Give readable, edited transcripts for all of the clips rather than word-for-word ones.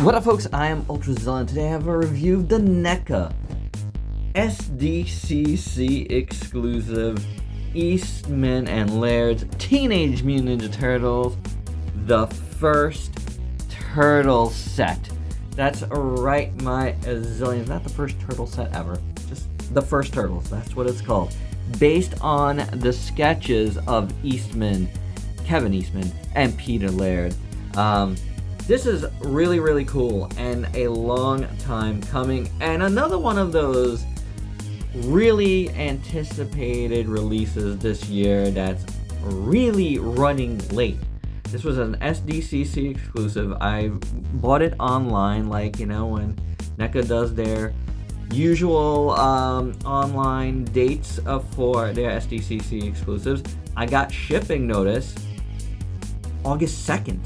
What up, folks? I am ultrazillatoys, and today I have a review of the NECA SDCC exclusive Eastman and Laird's Teenage Mutant Ninja Turtles, the first turtle set. That's right, my zillions. Not the first turtle set ever, just the first turtles. That's what it's called. Based on the sketches of Eastman, Kevin Eastman, and Peter Laird. This is really, really cool and a long time coming, and another one of those really anticipated releases this year that's really running late. This was an SDCC exclusive. I bought it online, like, you know, when NECA does their usual online dates for their SDCC exclusives. I got shipping notice August 2nd.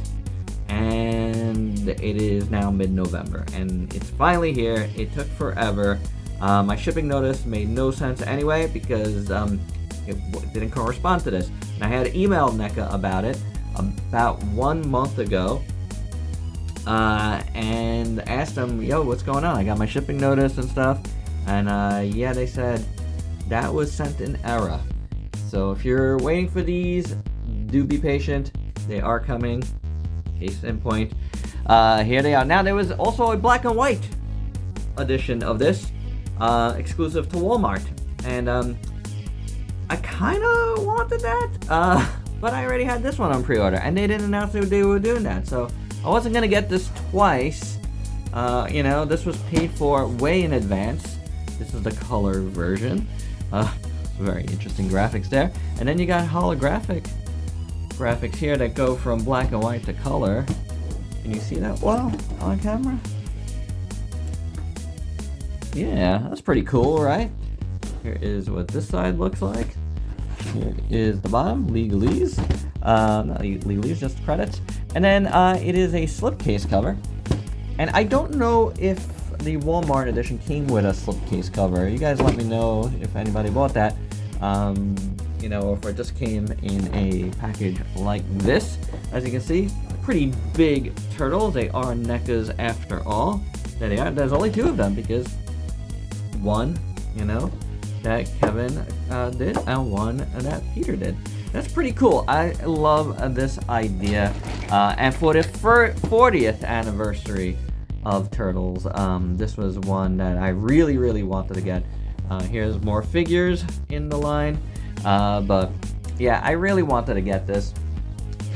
And it is now mid-November, and it's finally here. It took forever. My shipping notice made no sense anyway because it didn't correspond to this. And I had emailed NECA about it about 1 month ago and asked them, yo, what's going on? I got my shipping notice and stuff. And yeah, they said that was sent in error. So if you're waiting for these, do be patient. They are coming. Case in point, here they are. Now, there was also a black and white edition of this, exclusive to Walmart, and I kind of wanted that, but I already had this one on pre-order, and they didn't announce that they were doing that, so I wasn't gonna get this twice. You know, this was paid for way in advance. This is the color version. Very interesting graphics there, and then you got holographic graphics here that go from black and white to color. Can you see that well on camera? Yeah, that's pretty cool, right? Here is what this side looks like. Here is the bottom, legalese. Not legalese, just credits. And then it is a slipcase cover. And I don't know if the Walmart edition came with a slipcase cover. You guys let me know if anybody bought that. You know, if it just came in a package like this. As you can see, pretty big turtles. They are NECA's after all. There they are. There's only two of them because one, you know, that Kevin did and one that Peter did. That's pretty cool. I love this idea. And for the 40th anniversary of Turtles, this was one that I really, really wanted to get. Here's more figures in the line. But yeah, I really wanted to get this.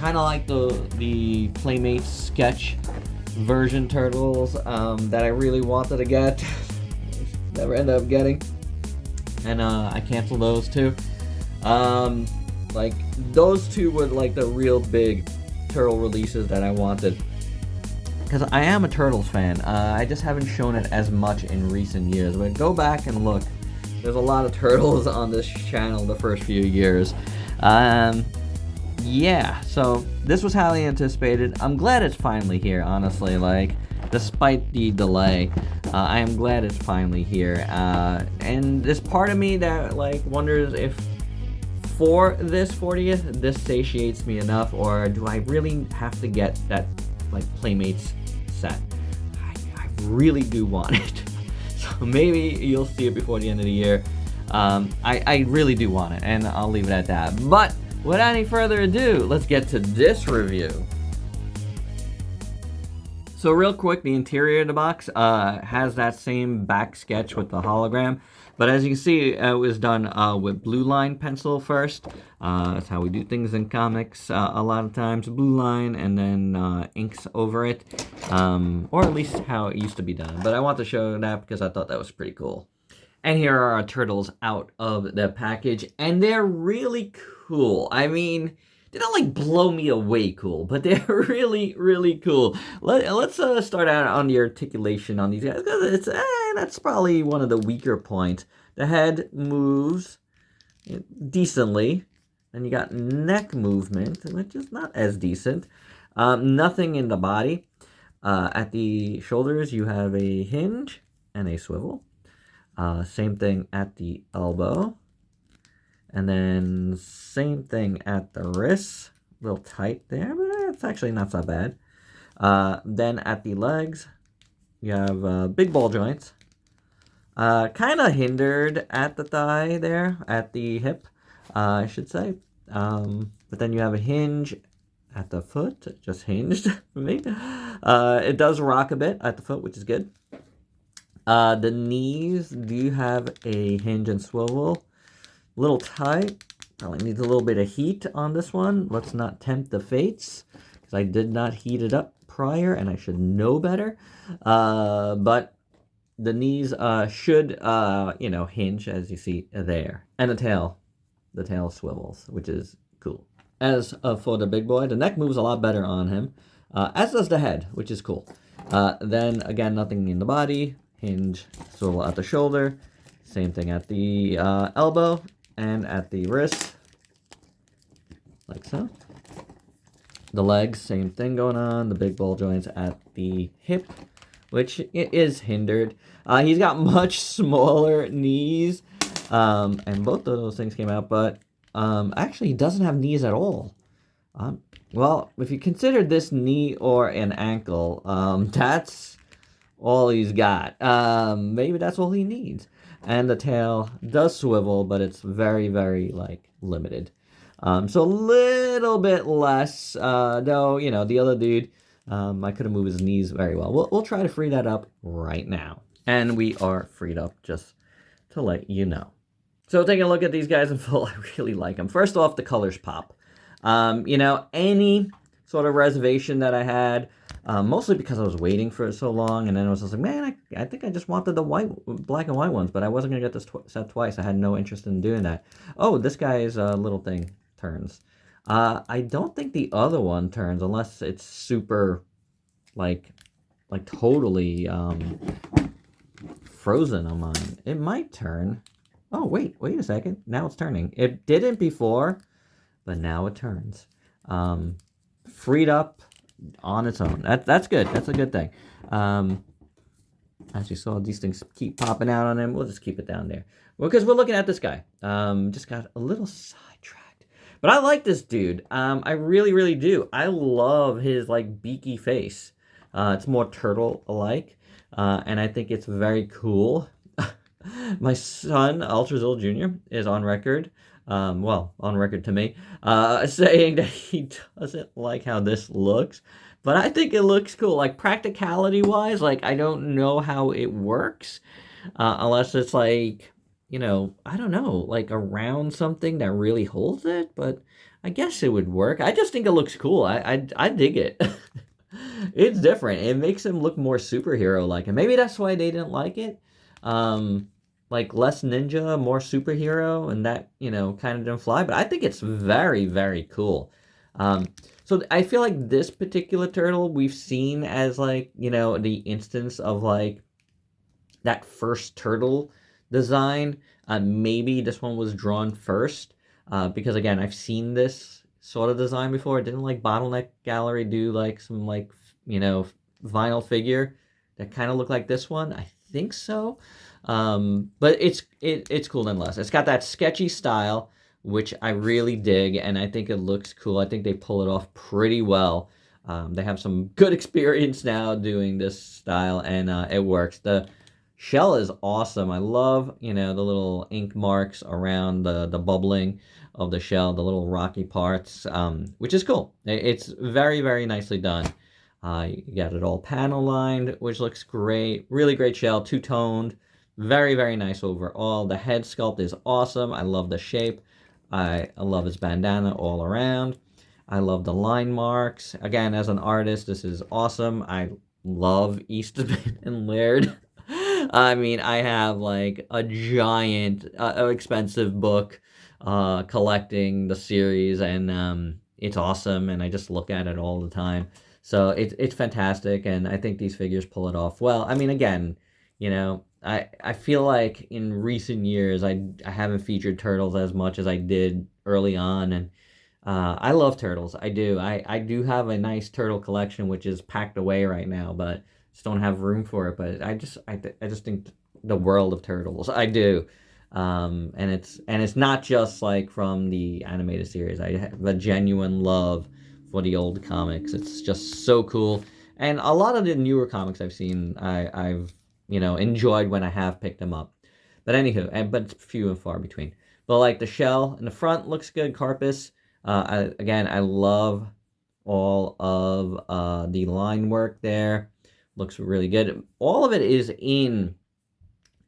Kind of like the Playmates sketch version Turtles that I really wanted to get. Never ended up getting. And I canceled those two. Like, those two were like the real big Turtle releases that I wanted. Because I am a Turtles fan. I just haven't shown it as much in recent years. But go back and look. There's a lot of Turtles on this channel the first few years. Yeah, so this was highly anticipated. I'm glad it's finally here, honestly. Like, despite the delay, I am glad it's finally here. And there's part of me that, like, wonders if for this 40th, this satiates me enough, or do I really have to get that, like, Playmates set? I really do want it. Maybe you'll see it before the end of the year. I really do want it, and I'll leave it at that. But without any further ado, let's get to this review. So real quick, the interior of the box has that same back sketch with the hologram. But as you can see, it was done with blue line pencil first. That's how we do things in comics a lot of times. Blue line and then inks over it. Or at least how it used to be done. But I want to show that because I thought that was pretty cool. And here are our turtles out of the package. And they're really cool. I mean, they don't like blow me away cool, but they're really, really cool. Let's start out on the articulation on these guys, because it's that's probably one of the weaker points. The head moves decently, and you got neck movement, which is not as decent. Nothing in the body. At the shoulders, you have a hinge and a swivel. Same thing at the elbow. And then same thing at the wrists. A little tight there, but it's actually not so bad. Then at the legs, you have big ball joints. Kind of hindered at the thigh there, at the hip, I should say. But then you have a hinge at the foot, just hinged for me. It does rock a bit at the foot, which is good. The knees do have a hinge and swivel. A little tight. Probably needs a little bit of heat on this one. Let's not tempt the fates, because I did not heat it up prior, and I should know better. But the knees should, hinge, as you see there. And the tail swivels, which is cool. As for the big boy, the neck moves a lot better on him, as does the head, which is cool. Then, again, nothing in the body. Hinge, swivel at the shoulder. Same thing at the elbow and at the wrist, like so. The legs, same thing going on. The big ball joints at the hip, which is hindered. He's got much smaller knees, and both of those things came out, but actually he doesn't have knees at all. Well, if you consider this knee or an ankle, that's all he's got. Maybe that's all he needs. And the tail does swivel, but it's very, very, limited. So a little bit less, though, the other dude, I could have moved his knees very well. We'll try to free that up right now. And we are freed up, just to let you know. So taking a look at these guys in full, I really like them. First off, the colors pop. Any sort of reservation that I had, mostly because I was waiting for it so long, and then I was just like, man, I think I just wanted the black and white ones, but I wasn't going to get this set twice. I had no interest in doing that. Oh, this guy's little thing turns. I don't think the other one turns unless it's super, totally frozen on mine. It might turn. Oh, wait a second. Now it's turning. It didn't before, but now it turns. Freed up on its own. That's good. That's a good thing. As you saw, these things keep popping out on him. We'll just keep it down there. Because we're looking at this guy. Just got a little sidetracked. But I like this dude. I really, really do. I love his, beaky face. It's more turtle-alike. And I think it's very cool. My son, Ultrazill Jr., is on record. On record to me, saying that he doesn't like how this looks. But I think it looks cool. Practicality-wise, I don't know how it works. Unless it's I don't know, around something that really holds it. But I guess it would work. I just think it looks cool. I dig it. It's different. It makes him look more superhero-like. And maybe that's why they didn't like it. Less ninja, more superhero, and that, kind of didn't fly. But I think it's very, very cool. So I feel like this particular turtle we've seen as, the instance of, that first turtle design. Maybe this one was drawn first. Because, again, I've seen this sort of design before. Didn't, Bottleneck Gallery do, some, vinyl figure that kind of looked like this one? I think so. But it's cool nonetheless. It's got that sketchy style, which I really dig, and I think it looks cool. I think they pull it off pretty well. They have some good experience now doing this style, and it works. The shell is awesome. I love, the little ink marks around the bubbling of the shell, the little rocky parts, which is cool. It's very, very nicely done. You got it all panel lined, which looks great. Really great shell, two-toned. Very, very nice overall. The head sculpt is awesome. I love the shape. I love his bandana all around. I love the line marks. Again, as an artist, this is awesome. I love Eastman and Laird. I mean, I have a giant, expensive book collecting the series, and it's awesome, and I just look at it all the time. So it's fantastic, and I think these figures pull it off well. I mean, again, I feel like in recent years I haven't featured turtles as much as I did early on, and I love turtles. I do. I do have a nice turtle collection, which is packed away right now, but just don't have room for it. But I just think the world of turtles. I do. And it's not just from the animated series. I have a genuine love for the old comics. It's just so cool. And a lot of the newer comics I've seen, I've enjoyed when I have picked them up. But anywho, but it's few and far between. But like the shell in the front looks good, Carpus. I love all of the line work there. Looks really good. All of it is in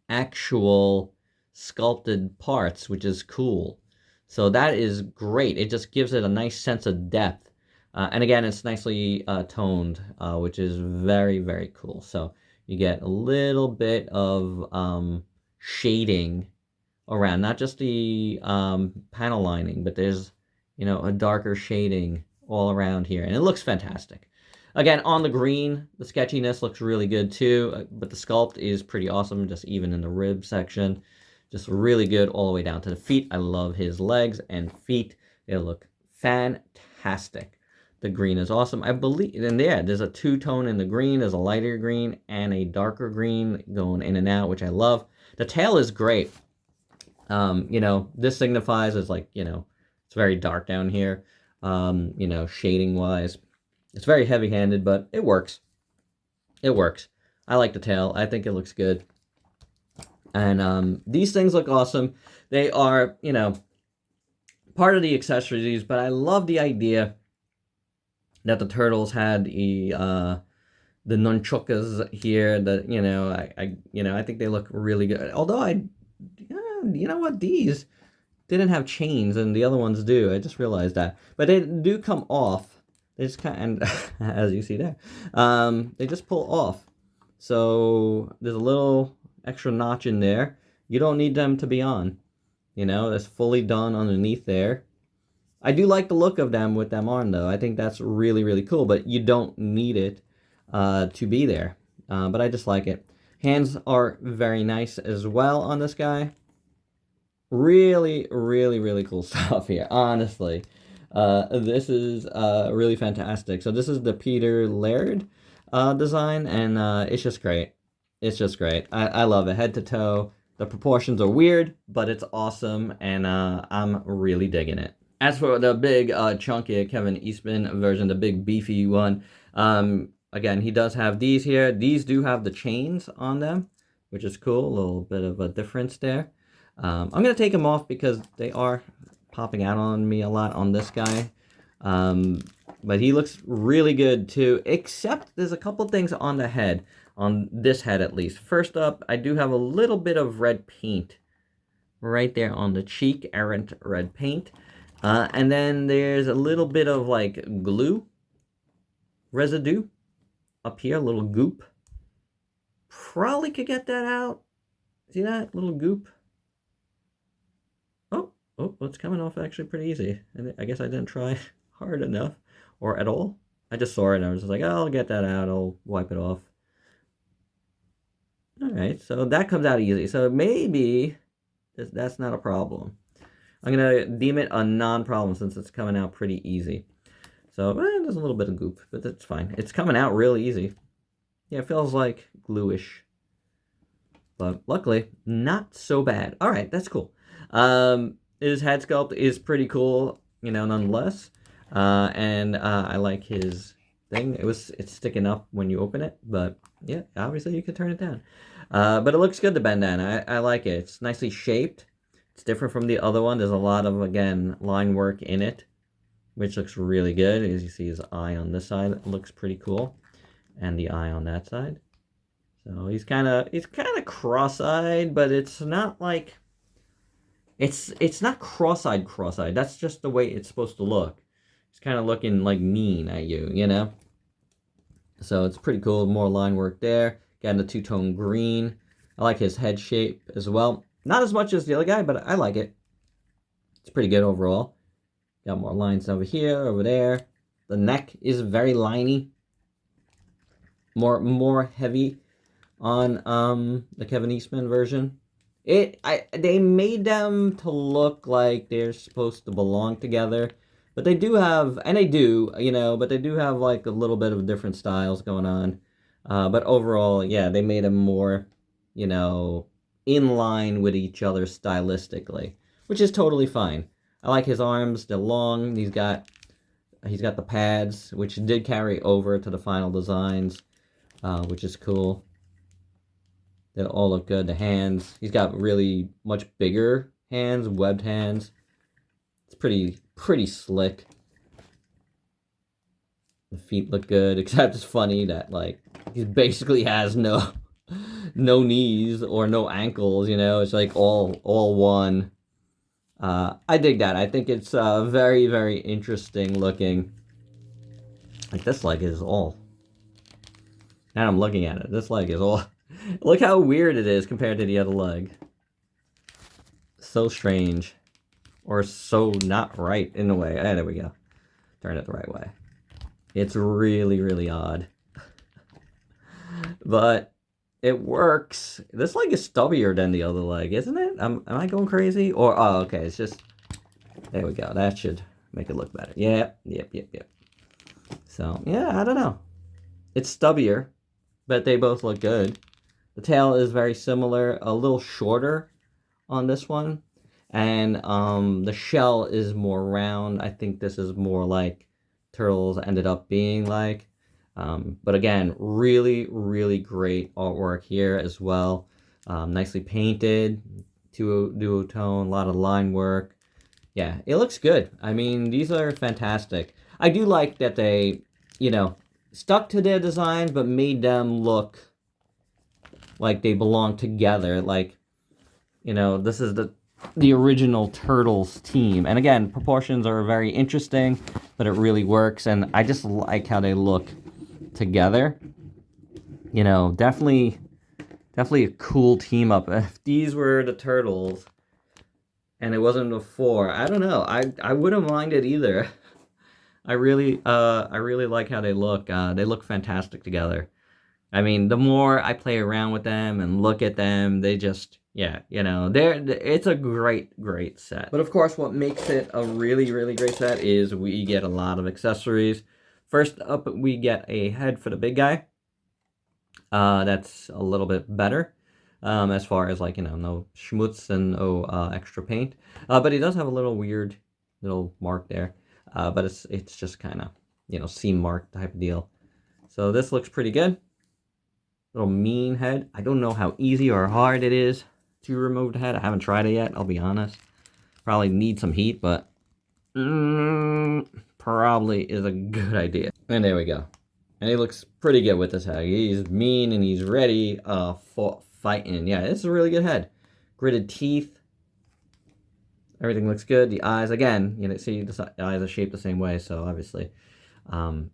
actual sculpted parts, which is cool. So that is great. It just gives it a nice sense of depth. And again, it's nicely toned, which is very, very cool. So you get a little bit of shading around, not just the panel lining, but there's, a darker shading all around here. And it looks fantastic. Again, on the green, the sketchiness looks really good too, but the sculpt is pretty awesome, just even in the rib section. Just really good all the way down to the feet. I love his legs and feet. They look fantastic. The green is awesome. I believe, and yeah, there's a two-tone in the green. There's a lighter green and a darker green going in and out, which I love. The tail is great. This signifies it's like, it's very dark down here, shading-wise. It's very heavy-handed, but it works. It works. I like the tail. I think it looks good. And these things look awesome. They are, part of the accessories, but I love the idea that the turtles had the nunchuckas here. That I think they look really good. Although you know what, these didn't have chains and the other ones do. I just realized that, but they do come off. They just kind of, as you see there, they just pull off. So there's a little extra notch in there. You don't need them to be on. That's fully done underneath there. I do like the look of them with them on, though. I think that's really, really cool, but you don't need it to be there. But I just like it. Hands are very nice as well on this guy. Really, really, really cool stuff here, honestly. This is really fantastic. So this is the Peter Laird design, and it's just great. It's just great. I love it, head to toe. The proportions are weird, but it's awesome, and I'm really digging it. As for the big chunky Kevin Eastman version, the big beefy one, again, he does have these here. These do have the chains on them, which is cool. A little bit of a difference there. I'm going to take them off because they are popping out on me a lot on this guy. But he looks really good too, except there's a couple things on the head, on this head at least. First up, I do have a little bit of red paint right there on the cheek, errant red paint. And then there's a little bit of like glue residue up here, a little goop. Probably could get that out. See that little goop? Oh, it's coming off actually pretty easy. And I guess I didn't try hard enough or at all. I just saw it and I was just like, oh, I'll get that out. I'll wipe it off. All right, so that comes out easy. So maybe that's not a problem. I'm going to deem it a non-problem since it's coming out pretty easy. So there's a little bit of goop, but that's fine. It's coming out really easy. Yeah, it feels like glue-ish. But luckily, not so bad. All right, that's cool. His head sculpt is pretty cool, nonetheless. And I like his thing. It's sticking up when you open it, but yeah, obviously you could turn it down. But it looks good, the bandana. I like it. It's nicely shaped. It's different from the other one. There's a lot of, again, line work in it, which looks really good. As you see, his eye on this side looks pretty cool, and the eye on that side. So he's kind of cross-eyed, but it's not like it's not cross-eyed. That's just the way it's supposed to look. He's kind of looking like mean at you, So it's pretty cool. More line work there. Got the two-tone green. I like his head shape as well. Not as much as the other guy, but I like it. It's pretty good overall. Got more lines over here, over there. The neck is very liney. More heavy on the Kevin Eastman version. They made them to look like they're supposed to belong together. But they do have, and they do, but they do have like a little bit of different styles going on. But overall, yeah, they made them more, in line with each other stylistically, which is totally fine. I like his arms. They're long. He's got He's got the pads, which did carry over to the final designs, which is cool. They all look good. The hands, he's got really much bigger hands, webbed hands. It's pretty slick. The feet look good, except it's funny that like he basically has no knees or no ankles. You know, it's like all one. I dig that. I think it's very interesting looking. Like this leg is all. Now I'm looking at it. This leg is all. Look how weird it is compared to the other leg. So strange. Or so not right in a way. There we go. Turn it the right way. It's really odd. But it works. This leg is stubbier than the other leg, isn't it? Am I going crazy? Or, oh, okay, it's just... There we go. That should make it look better. Yep. So, yeah, I don't know. It's stubbier, but they both look good. The tail is very similar, a little shorter on this one. And the shell is more round. I think this is more like Turtles ended up being like. But again, really great artwork here as well. Nicely painted, duotone, a lot of line work. Yeah, it looks good. I mean, these are fantastic. I do like that they, you know, stuck to their designs, but made them look like they belong together. Like, you know, this is the original Turtles team. And again, proportions are very interesting, but it really works. And I just like how they look together. You know, definitely a cool team up. If these were the Turtles and it wasn't the four, I don't know. I wouldn't mind it either. I really like how they look. They look fantastic together. I mean, the more I play around with them and look at them, they just, yeah, you know, it's a great set. But of course, what makes it a really great set is we get a lot of accessories. First up, we get a head for the big guy. That's a little bit better, as far as like, you know, no schmutz and no extra paint. But he does have a little weird little mark there. But it's just kind of, you know, seam mark type of deal. So this looks pretty good. Little mean head. I don't know how easy or hard it is to remove the head. I haven't tried it yet, I'll be honest. Probably need some heat, but probably is a good idea. And there we go. And he looks pretty good with this head. He's mean and he's ready for fighting. Yeah, this is a really good head. Gritted teeth. Everything looks good. The eyes, again, you know, see the eyes are shaped the same way, so obviously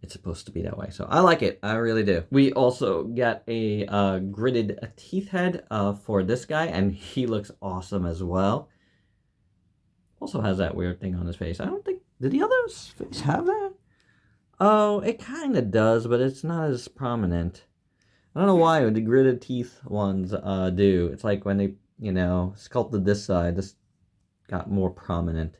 it's supposed to be that way. So I like it. I really do. We also get a gridded teeth head for this guy, and he looks awesome as well. Also has that weird thing on his face. I don't think... Did the others face have that? Oh, it kind of does, but it's not as prominent. I don't know why the gridded teeth ones do. It's like when they, you know, sculpted this side, this got more prominent.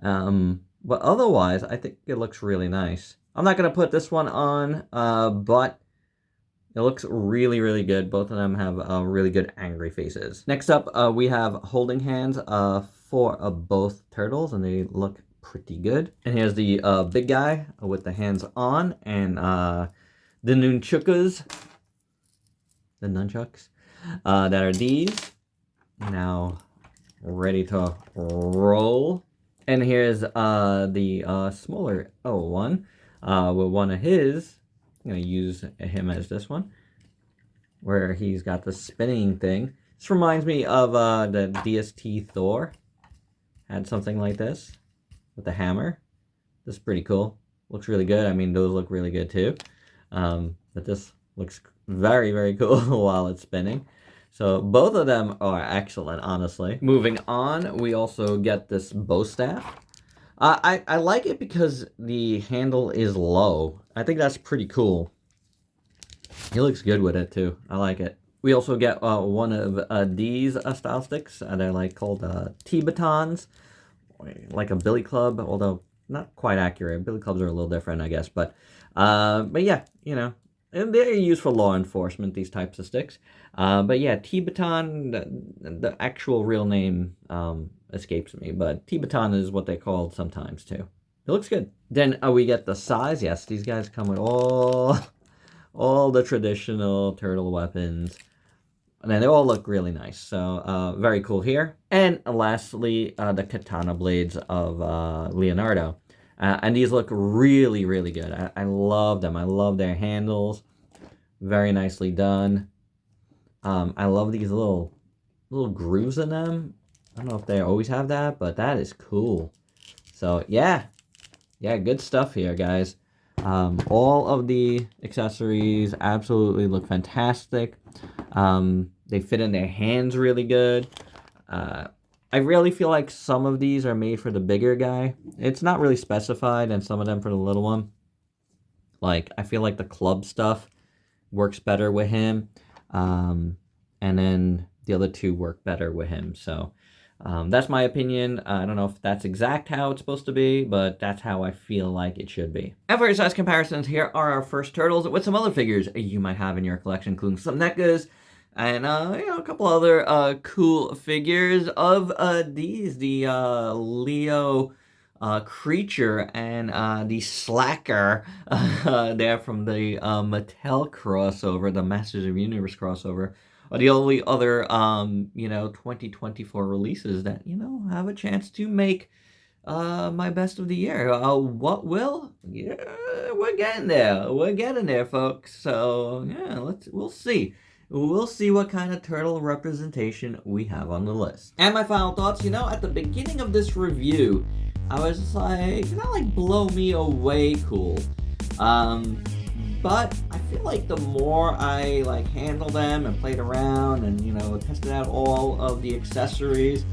But otherwise, I think it looks really nice. I'm not going to put this one on, but it looks really good. Both of them have really good angry faces. Next up, we have holding hands for both turtles, and they look pretty good. And here's the big guy with the hands on, and the nunchucks that are these. Now ready to roll. And here's the smaller one with one of his. I'm going to use him as this one, where he's got the spinning thing. This reminds me of the DST Thor. Had something like this with the hammer. This is pretty cool. Looks really good. I mean, those look really good too. But this looks very cool while it's spinning. So both of them are excellent, honestly. Moving on, we also get this bow staff. I like it because the handle is low. I think that's pretty cool. He looks good with it too. I like it. We also get one of these style sticks. They're like called T-batons, like a billy club, although not quite accurate. Billy clubs are a little different, I guess. But yeah, you know. And they're used for law enforcement, these types of sticks. But yeah, T-baton, the actual real name escapes me. But T-baton is what they're called sometimes too. It looks good. Then we get the size. Yes, these guys come with all the traditional turtle weapons. And then they all look really nice. So very cool here. And lastly, the katana blades of Leonardo. And these look really, really good. I love them. I love their handles. Very nicely done. I love these little grooves in them. I don't know if they always have that, but that is cool. So yeah, good stuff here, guys. All of the accessories absolutely look fantastic. They fit in their hands really good. I really feel like some of these are made for the bigger guy. It's not really specified, and some of them for the little one. Like, I feel like the club stuff works better with him. And then the other two work better with him. So that's my opinion. I don't know if that's exact how it's supposed to be, but that's how I feel like it should be. And for your size comparisons, here are our first turtles with some other figures you might have in your collection, including some NECAs and a couple other cool figures of these. The Leo Creature and the Slacker. They're from the Mattel crossover, the Masters of Universe crossover. Are the only other 2024 releases that have a chance to make my best of the year. What will? Yeah, we're getting there, folks. So yeah, we'll see. We'll see what kind of turtle representation we have on the list. And my final thoughts, at the beginning of this review, I was just like, blow me away cool. But I feel like the more I handled them and played around and tested out all of the accessories,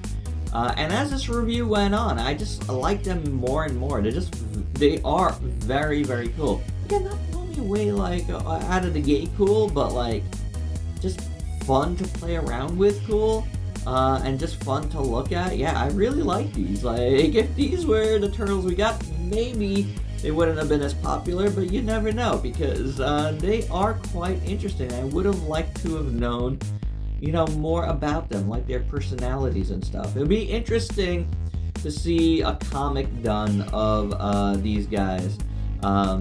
and as this review went on, I just liked them more and more. They are very, very cool. Again, not blow me away out of the gate cool, but just fun to play around with cool, and just fun to look at. Yeah, I really like these. If these were the turtles we got, maybe they wouldn't have been as popular, but you never know, because they are quite interesting. I would have liked to have known, more about them, like their personalities and stuff. It would be interesting to see a comic done of these guys.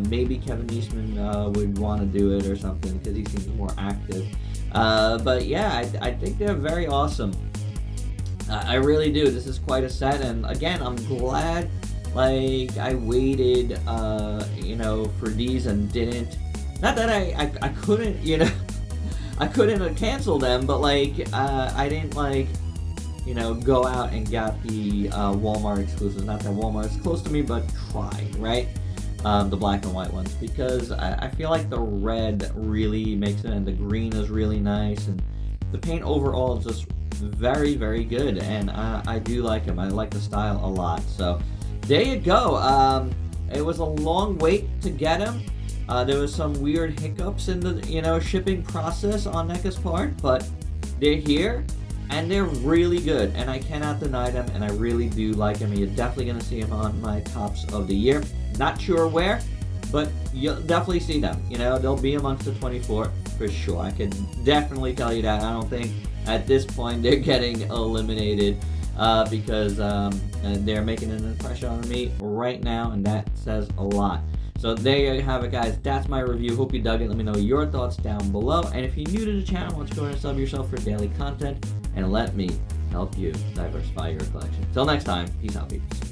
Maybe Kevin Eastman would want to do it or something, because he seems more active. But yeah, I think they're very awesome. I really do. This is quite a set, and again, I'm glad I waited for these and didn't, not that I couldn't I couldn't cancel them, but I didn't go out and got the Walmart exclusives. Not that Walmart is close to me, but tried, right? The black and white ones, because I feel like the red really makes it, and the green is really nice, and the paint overall is just very, very good, and I do like them. I like the style a lot. So there you go. It was a long wait to get them. There was some weird hiccups in the shipping process on NECA's part, but they're here and they're really good, and I cannot deny them, and I really do like them. You're definitely gonna see them on my tops of the year. Not sure where, but you'll definitely see them. They'll be amongst the 24 for sure. I can definitely tell you that. I don't think at this point they're getting eliminated. Because they're making an impression on me right now, and that says a lot. So there you have it, guys. That's my review. Hope you dug it. Let me know your thoughts down below. And if you're new to the channel, why don't you go ahead and sub yourself for daily content, and let me help you diversify your collection. Till next time, peace out, peeps.